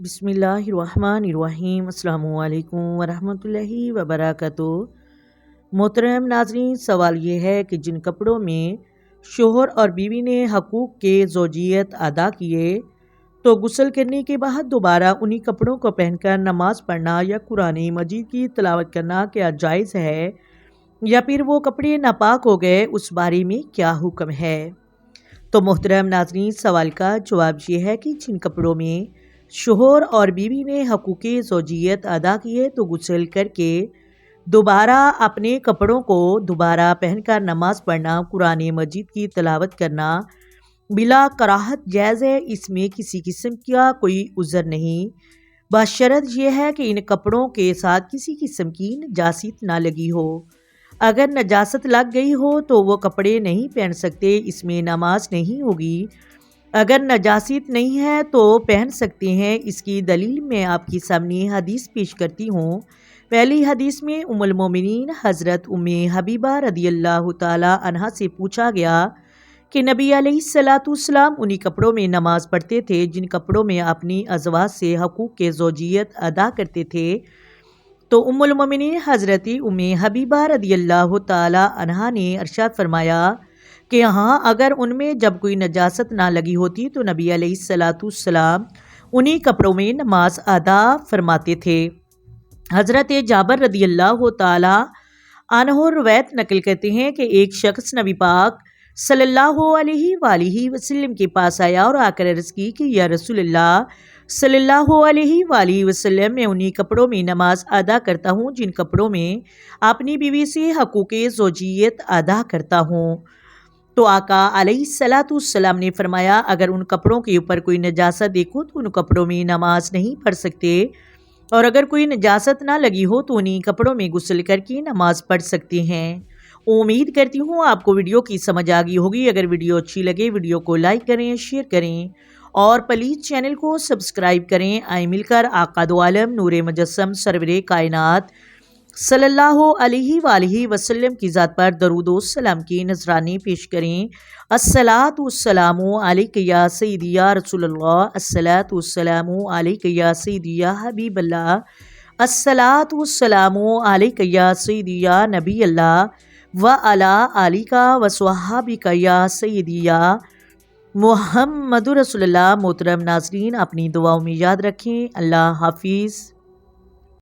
بسم اللہ الرحمن الرحیم۔ السلام علیکم ورحمۃ اللہ وبرکاتہ۔ محترم ناظرین، سوال یہ ہے کہ جن کپڑوں میں شوہر اور بیوی نے حقوق کے زوجیت ادا کیے تو غسل کرنے کے بعد دوبارہ انہی کپڑوں کو پہن کر نماز پڑھنا یا قرآن مجید کی تلاوت کرنا کیا جائز ہے، یا پھر وہ کپڑے ناپاک ہو گئے، اس بارے میں کیا حکم ہے؟ تو محترم ناظرین، سوال کا جواب یہ ہے کہ جن کپڑوں میں شوہر اور بیوی نے حقوق زوجیت ادا کیے تو غسل کر کے دوبارہ اپنے کپڑوں کو دوبارہ پہن کر نماز پڑھنا، قرآن مجید کی تلاوت کرنا بلا کراہت جائز ہے۔ اس میں کسی قسم کا کوئی عذر نہیں، بشرط یہ ہے کہ ان کپڑوں کے ساتھ کسی قسم کی نجاست نہ لگی ہو۔ اگر نجاست لگ گئی ہو تو وہ کپڑے نہیں پہن سکتے، اس میں نماز نہیں ہوگی۔ اگر نجاست نہیں ہے تو پہن سکتے ہیں۔ اس کی دلیل میں آپ کے سامنے حدیث پیش کرتی ہوں۔ پہلی حدیث میں ام المومنین حضرت ام حبیبہ رضی اللہ تعالی عنہا سے پوچھا گیا کہ نبی علیہ الصلوۃ والسلام انہی کپڑوں میں نماز پڑھتے تھے جن کپڑوں میں اپنی ازواج سے حقوق کے زوجیت ادا کرتے تھے، تو ام المومنین حضرت ام حبیبہ رضی اللہ تعالی عنہا نے ارشاد فرمایا کہ ہاں، اگر ان میں جب کوئی نجاست نہ لگی ہوتی تو نبی علیہ الصلوۃ والسلام انہی کپڑوں میں نماز ادا فرماتے تھے۔ حضرت جابر رضی اللہ تعالی عنہ روایت نقل کرتے ہیں کہ ایک شخص نبی پاک صلی اللہ علیہ وآلہ وسلم کے پاس آیا اور آ کر عرض کی کہ یا رسول اللہ صلی اللہ علیہ وآلہ وسلم، میں انہی کپڑوں میں نماز ادا کرتا ہوں جن کپڑوں میں اپنی بیوی سے حقوق زوجیت ادا کرتا ہوں۔ تو آقا علیہ الصلوۃ والسلام نے فرمایا اگر ان کپڑوں کے اوپر کوئی نجاست دیکھو تو ان کپڑوں میں نماز نہیں پڑھ سکتے، اور اگر کوئی نجاست نہ لگی ہو تو انہی کپڑوں میں غسل کر کے نماز پڑھ سکتے ہیں۔ امید کرتی ہوں آپ کو ویڈیو کی سمجھ آ گئی ہوگی۔ اگر ویڈیو اچھی لگے ویڈیو کو لائک کریں، شیئر کریں اور پلیز چینل کو سبسکرائب کریں۔ آئیں مل کر آقا دو عالم نور مجسم سرور کائنات صلی اللہ علیہ وآلہ وسلم کی ذات پر درود و سلام کی نذرانے پیش کریں۔ الصلاۃ والسلام علیک یا سیدی یا رسول اللہ، الصلاۃ والسلام علیک یا سیدی یا حبیب اللہ، الصلاۃ والسلام علیک یا سیدی یا نبی اللہ وعلی آلک وصحابک یا سیدی یا محمد رسول اللہ۔ محترم ناظرین، اپنی دعاؤں میں یاد رکھیں۔ اللہ حافظ۔